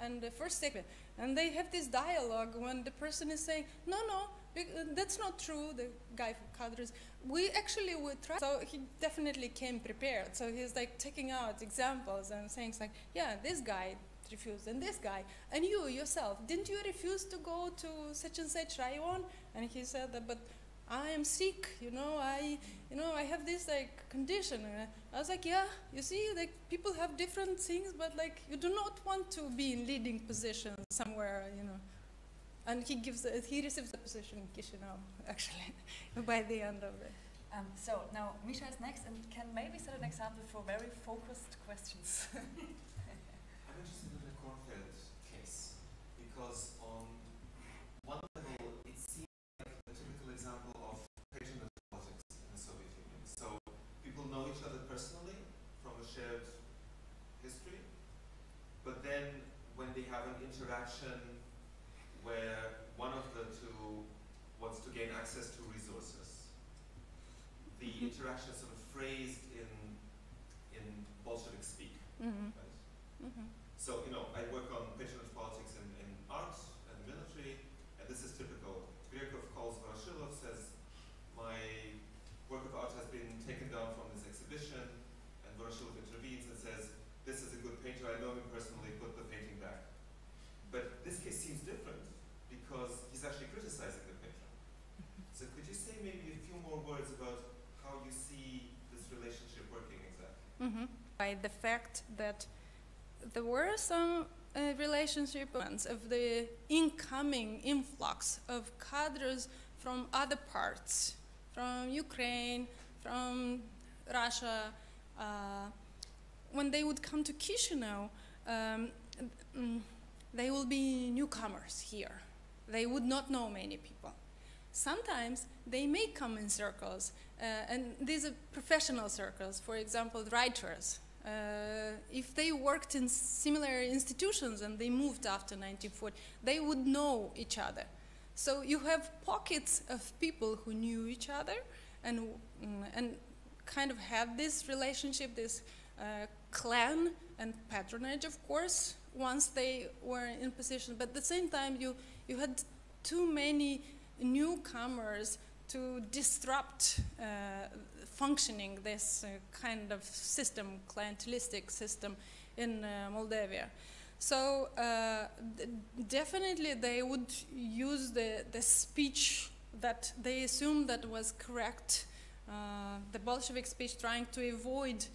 and the first second. And they have this dialogue when the person is saying, no, that's not true, the guy from Cadres. We actually would try. So he definitely came prepared. So he's like taking out examples and saying like, yeah, this guy refused, and this guy, and you yourself, didn't you refuse to go to such and such rayon? And he said that, but I am sick, I have this like condition. I was like, yeah, you see, like people have different things, but like you do not want to be in leading position somewhere, And he receives the position in Chișinău, actually, by the end of it. So now Misha is next and can maybe set an example for very focused questions. I'm interested in the Kornfeld case because on one level it seems like a typical example of patronage politics in the Soviet Union. So people know each other personally from a shared history, but then when they have an interaction where one of the two wants to gain access to resources, the interaction is sort of phrased in Bolshevik speak. Mm-hmm. Right? Mm-hmm. So, I work on patronage politics in art and military, and this is typical. Grekov calls Voroshilov, says, my work of art has been taken down from this exhibition, and Voroshilov intervenes and says, this is a good painter, I know him personally, put the painting back. But this case seems different because he's actually criticizing the painter. So could you say maybe a few more words about how you see this relationship working exactly? Mm-hmm. By the fact that there were some relationship of the incoming influx of cadres from other parts, from Ukraine, from Russia. When they would come to Chișinău, they will be newcomers here. They would not know many people. Sometimes they may come in circles, and these are professional circles, for example, writers. If they worked in similar institutions and they moved after 1940, they would know each other. So you have pockets of people who knew each other and kind of had this relationship, this clan and patronage, of course, once they were in position. But at the same time, you had too many newcomers to disrupt functioning this kind of system, clientelistic system in Moldavia. So definitely they would use the speech that they assumed that was correct, the Bolshevik speech, trying to avoid,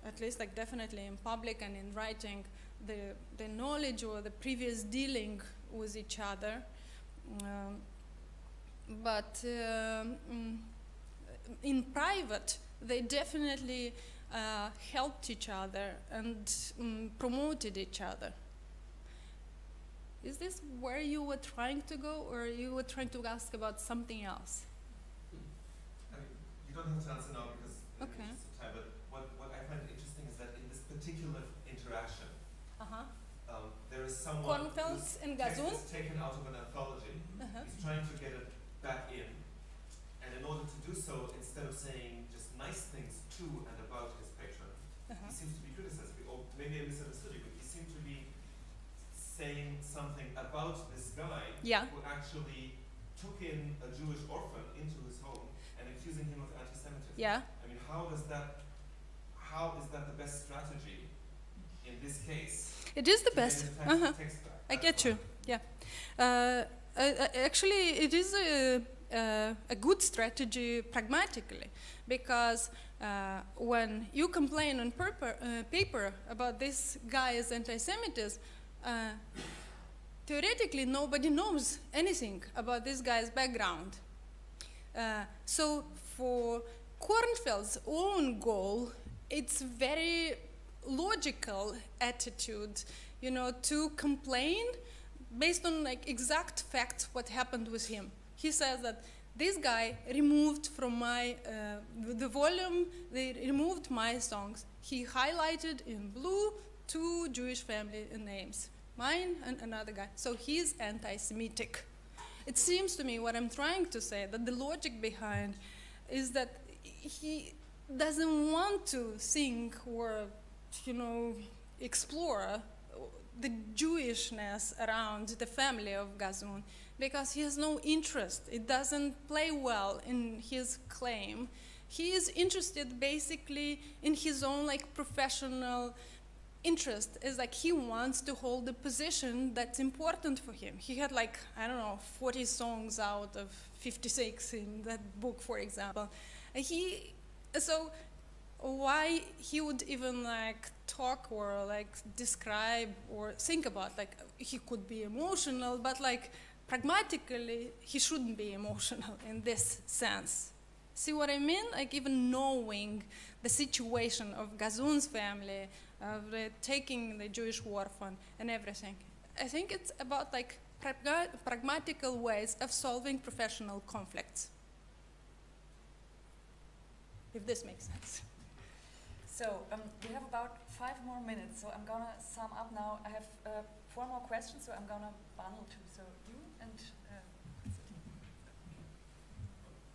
at least like definitely in public and in writing, the knowledge or the previous dealing with each other. But in private, they definitely helped each other and promoted each other. Is this where you were trying to go, or you were trying to ask about something else? I mean, you don't have to answer now because okay. it's time, but what I find interesting is that in this particular interaction, there is someone whose text is taken out of an anthology. He's trying to get it back in, and in order to do so, instead of saying just nice things to and about his patron, he seems to be criticizing, or maybe I misunderstood you, but he seemed to be saying something about this guy who actually took in a Jewish orphan into his home and accusing him of anti-Semitism. Yeah. I mean, how is that the best strategy in this case? It is the best. I get you. Yeah. Actually, it is a good strategy pragmatically, because when you complain on paper about this guy's anti-Semitism, theoretically nobody knows anything about this guy's background. So for Kornfeld's own goal, it's very logical attitude, to complain based on like exact facts what happened with him. He says that this guy removed from my the volume, they removed my songs. He highlighted in blue 2 Jewish family names, mine and another guy. So he's anti-Semitic. It seems to me what I'm trying to say, that the logic behind is that he doesn't want to think or, explore the Jewishness around the family of Gazun, because he has no interest. It doesn't play well in his claim. He is interested basically in his own like professional interest is like he wants to hold a position that's important for him. He had like, I don't know, 40 songs out of 56 in that book, for example. So why he would even like talk or like describe or think about, like he could be emotional, but like pragmatically he shouldn't be emotional in this sense. See what I mean? Like even knowing the situation of Gazun's family, of taking the Jewish orphan and everything. I think it's about like pragmatical ways of solving professional conflicts. If this makes sense. So we have about 5 more minutes, so I'm gonna sum up now. I have 4 more questions, so I'm gonna bundle two. So you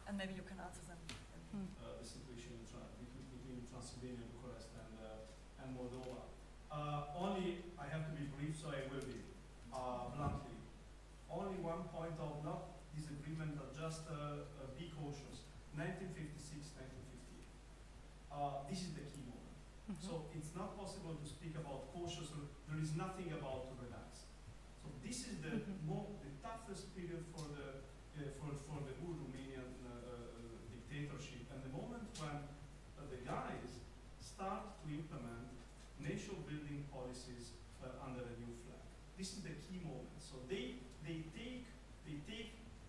and maybe you can answer them. The situation between Transylvania, Bucharest, and Moldova. Only I have to be brief, so I will be bluntly. Only one point of not disagreement, but just be cautious. 1956, 1958. This is the key moment. So it's not possible to speak about cautious. There is nothing about to relax. So this is the the toughest period for the whole Romanian dictatorship, and the moment when the guys start to implement nation-building policies under a new flag. This is the key moment. So they take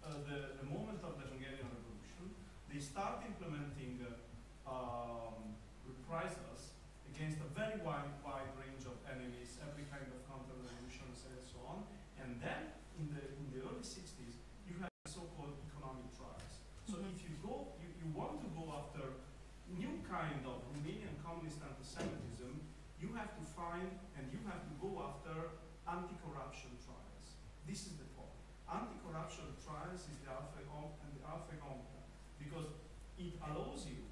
the moment of the Hungarian Revolution. They start implementing reprisals against a very wide range of enemies, every kind of counter-revolutions and so on. And then in the early 60s, you have so-called economic trials. So if you want to go after new kind of Romanian communist anti-Semitism, you have to find and you have to go after anti-corruption trials. This is the point. Anti-corruption trials is the alpha and the alpha omega, because it allows you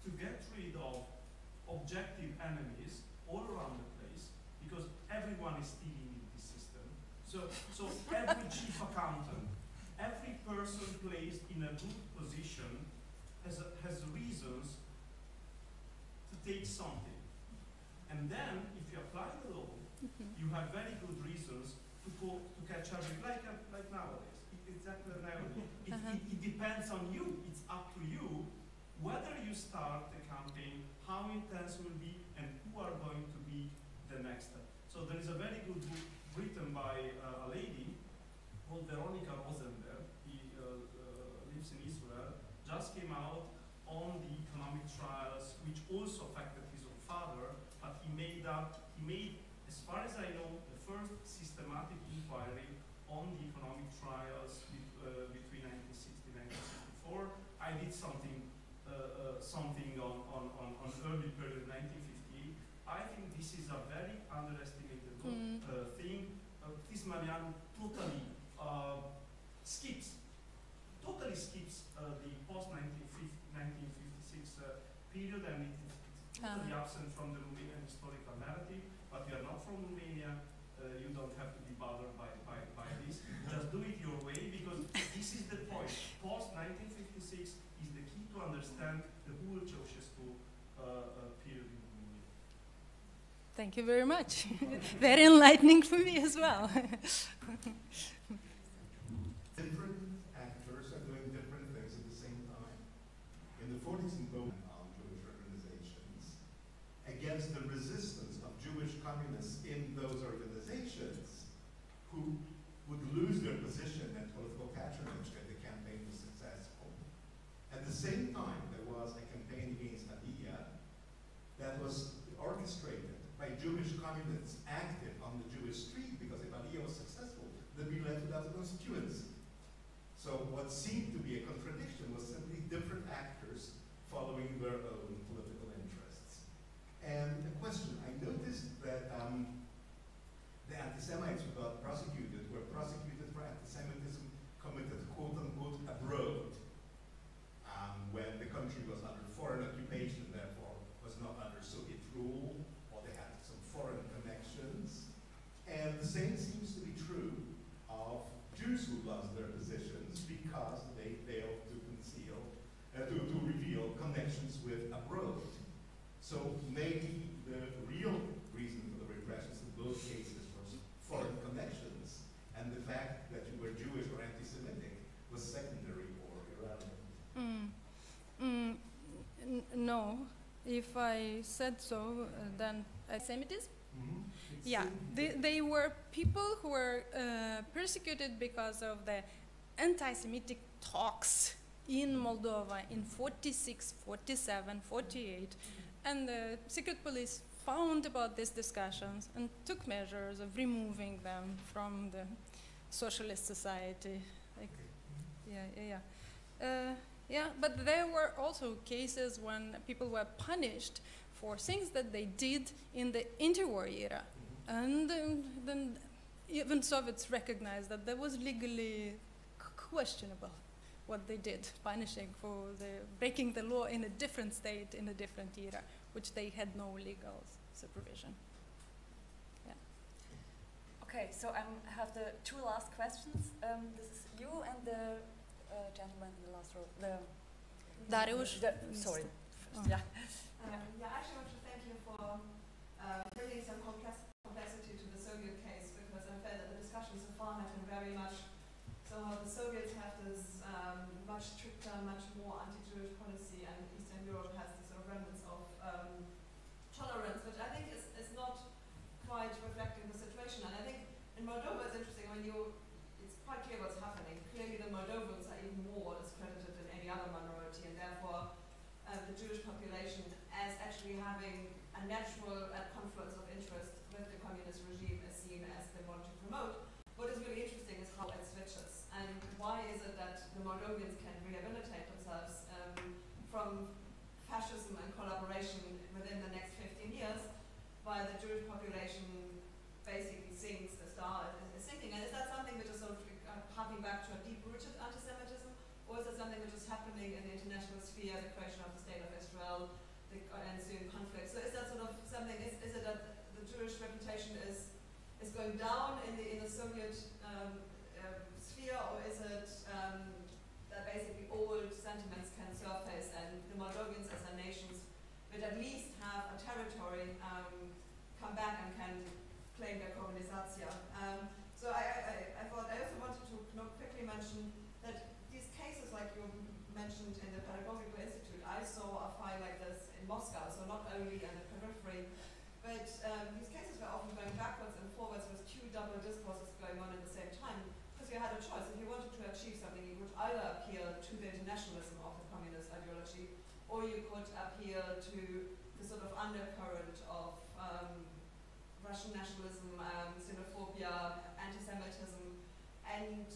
to get rid of objective enemies all around the place, because everyone is stealing in this system. So every chief accountant, every person placed in a good position has reasons to take something. And then, if you apply the law, you have very good reasons to catch everything, like nowadays. Exactly nowadays. It depends on you. It's up to you whether you start the campaign, how intense will be, and who are going to be the next step. So there is a very good book written by a lady called Veronica Rosenberg. He lives in Israel. Just came out on the economic trials, which also affected his own father, but he made, as far as I know, the first systematic inquiry on the economic trials between 1960 and 1964. I did something on early period 1958. I think this is a very underestimated thing. Tismanian totally skips the post-1956 period, and it's totally absent from the Romanian historical narrative. But you are not from Romania, you don't have to be bothered by this. Just do it your way, because this is the point. Post-1956 is the key to understand the whole Ceausescu period in Romania. Thank you very much. Very enlightening for me as well. Different actors are doing different things at the same time. In the 40s and 50s, Jewish organizations against the resistance of Jewish communists in those organizations who would lose their position and political patronage if the campaign was successful. At the same time, there was a campaign against Aliyah that was orchestrated by Jewish communists active on the Jewish street, because if Aliyah was successful, they'd be left without a constituency. So what seemed to be a contradiction was simply different actors following their own political interests. And a question, I noticed that the anti-Semites who got prosecuted were prosecuted for anti-Semitism committed quote-unquote abroad, when the country was under foreign occupation, therefore was not under Soviet rule, or they had some foreign connections. And the same seems to be true of Jews who lost their positions because they failed to reveal connections with abroad. So maybe the real reason for the if I said so, then anti-Semitism. Mm-hmm. Yeah, they were people who were persecuted because of the anti-Semitic talks in Moldova in 46, 47, 48. And the secret police found about these discussions and took measures of removing them from the socialist society. Like, yeah, but there were also cases when people were punished for things that they did in the interwar era. And then even Soviets recognized that that was legally questionable what they did, punishing for breaking the law in a different state, in a different era, which they had no legal supervision. Yeah. Okay, so I have the two last questions. This is you and the gentleman in the last row. Dariusz. Sorry. Oh. Yeah. Yeah, actually I want to thank you for bringing some complexity to the Soviet case, because I felt that the discussion so far has been very much somehow the Soviets have this much stricter, much more anti-Jewish policy, and Eastern Europe has this sort of remnants of tolerance, which I think is not quite reflecting the situation. And I think in Moldova it's interesting, it's quite clear what's happening. Clearly the Moldovans are even more discredited than any other minority, and therefore the Jewish population as actually having a natural confluence of interest with the communist regime is seen as the one to promote. What is really interesting is how it switches, and why is it that the Moldovians can rehabilitate themselves from fascism and collaboration within the next 15 years, while the Jewish population basically sinks, the star is sinking. And is that something which is sort of harking back to a deep-rooted anti-Semitism, or is it something which is happening in the international sphere, the creation of the State of Israel, the ensuing conflict? So is that sort of something, is it that the Jewish reputation is going down in the Soviet sphere, or is it that basically old sentiments can surface and the Moldovians as a nations which at least have a territory come back and can claim their Kolonizacja? So I thought I also wanted to quickly mention that these cases, like you mentioned in the Pedagogical Institute, I saw a file like this in Moscow, so not only in the periphery, but these cases were often going backwards and forwards with two double discourses going on at the same time, because you had a choice. If you wanted to achieve something, you would either appeal to the internationalism of the communist ideology, or you could appeal to the sort of undercurrent of Russian nationalism, xenophobia, anti-Semitism, and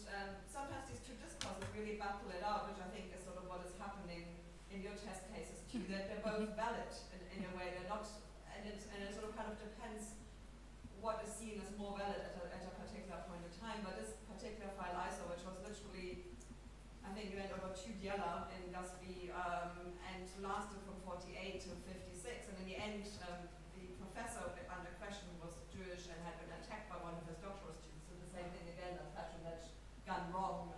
sometimes these two discourses really battle it out, which I think is sort of what is happening in your test cases too. They're both valid in a way. They're not, and it sort of kind of depends what is seen as more valid at a particular point in time. But this particular file I saw, which was literally, I think it went over 2 diela in Gasby, and lasted from 48 to 56, and in the end the professor under question was Jewish and had been attacked by one of his doctoral students. So the same thing again, a patronage gone wrong.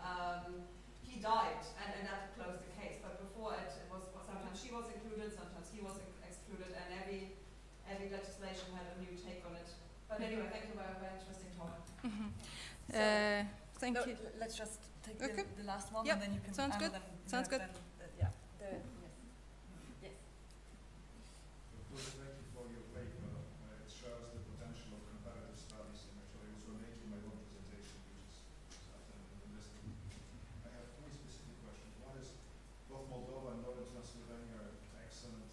He died, and that closed the case. But before it was sometimes she was included, sometimes he was excluded, and every legislation had a new take on it. But anyway, thank you for a very interesting talk. Thank you. Let's just take Okay. the last one, Yep. and then you can. Sounds good. Sounds good. Yeah. Yes. Thank you for your paper. It shows the potential of comparative studies, and actually I was making my own presentation, which is often interesting. I have 3 specific questions. One is, both Moldova and Northern Transylvania are excellent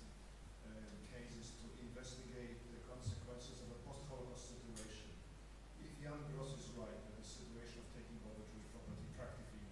cases to investigate the consequences of a post-Holocaust situation. If Jan Gross is right, that the situation of taking over Jewish property practically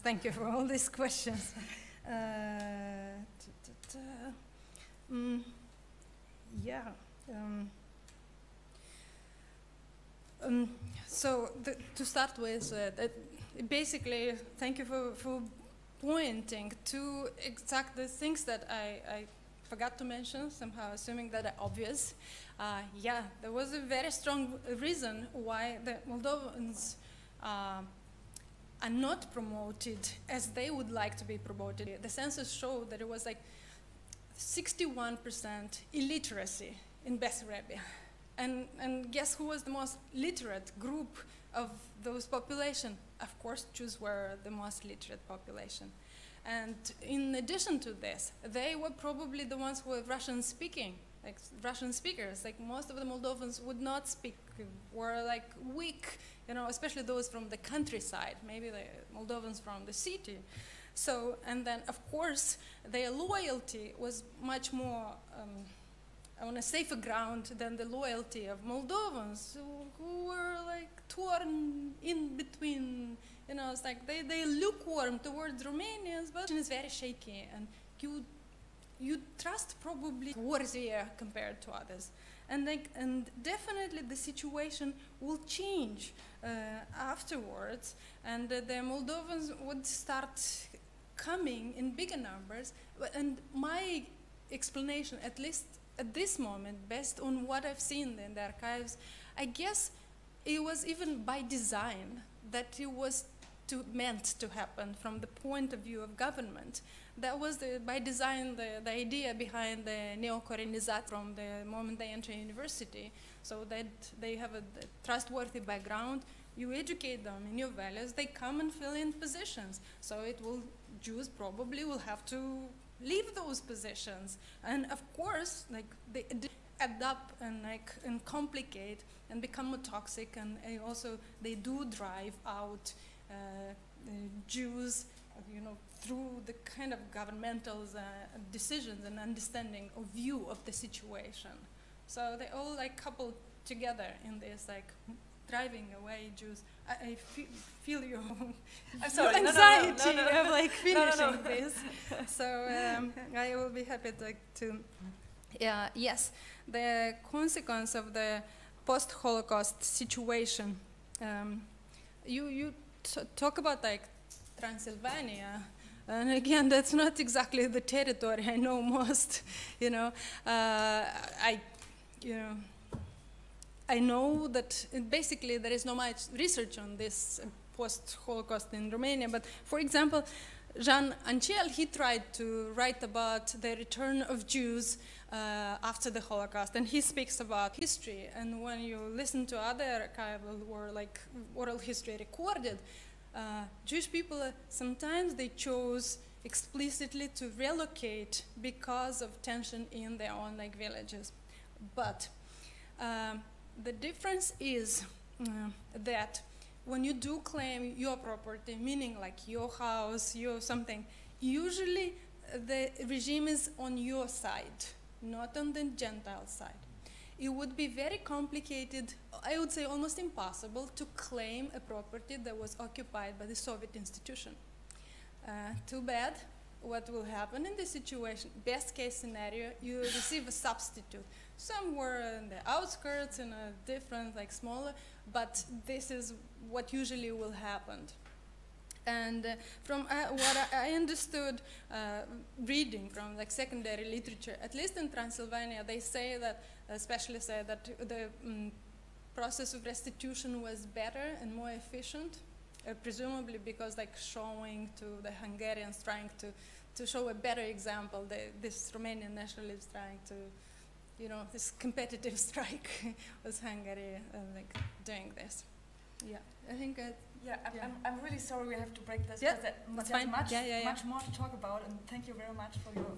Thank you for all these questions. So to start with, basically, thank you for pointing to exact the things that I forgot to mention, somehow assuming that are obvious. There was a very strong reason why the Moldovans are not promoted as they would like to be promoted. The census showed that it was like 61% illiteracy in Bessarabia. And guess who was the most literate group of those population? Of course, Jews were the most literate population. And in addition to this, they were probably the ones who were Russian-speaking, like Russian speakers. Like most of the Moldovans would not speak, were like weak, you know, especially those from the countryside, maybe the Moldovans from the city. So, and then of course, their loyalty was much more on a safer ground than the loyalty of Moldovans who were like torn in between, you know, it's like they lukewarm towards Romanians, but it's very shaky, and you trust probably worthier compared to others. And definitely the situation will change afterwards, and the Moldovans would start coming in bigger numbers. And my explanation, at least at this moment, based on what I've seen in the archives, I guess it was even by design that it was meant to happen from the point of view of government. That was by design the idea behind the neo-Korenizat from the moment they enter university, so that they have a trustworthy background. You educate them in your values, they come and fill in positions. So Jews probably will have to leave those positions. And of course, like they add up and complicate and become more toxic, and also they do drive out Jews, you know, through the kind of governmental decisions and understanding or view of the situation. So they all like coupled together in this like driving away Jews. I feel your anxiety of like finishing this. So I will be happy to yes, the consequence of the post-Holocaust situation. You talk about like Transylvania, and again, that's not exactly the territory I know most. You know, I know that basically there is not much research on this post-Holocaust in Romania, but for example, Jean Ancel, he tried to write about the return of Jews after the Holocaust, and he speaks about history. And when you listen to other archival or like oral history recorded, Jewish people, sometimes they chose explicitly to relocate because of tension in their own like villages. But the difference is that when you do claim your property, meaning like your house, your something, usually the regime is on your side, not on the Gentile side. It would be very complicated, I would say almost impossible, to claim a property that was occupied by the Soviet institution. Too bad. What will happen in this situation? Best case scenario, you receive a substitute. Somewhere in the outskirts, in a different, like smaller, but this is what usually will happen. And from what I understood reading from like secondary literature, at least in Transylvania, they say that, especially say that the process of restitution was better and more efficient, presumably because like showing to the Hungarians, trying to show a better example, this Romanian nationalists trying to, you know, this competitive strike was Hungary like doing this. Yeah, I think. I'm really sorry we have to break this. Yeah, that's fine. Much more to talk about, and thank you very much for your talk.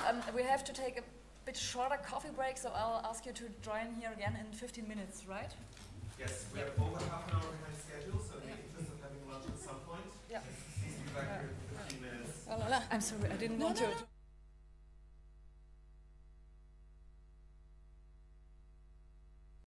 And we have to take a bit shorter coffee break, so I'll ask you to join here again in 15 minutes, right? Yes, we have over half an hour behind schedule, so in the interest of having lunch at some point, please be back here in 15 minutes. I'm sorry, I didn't want to.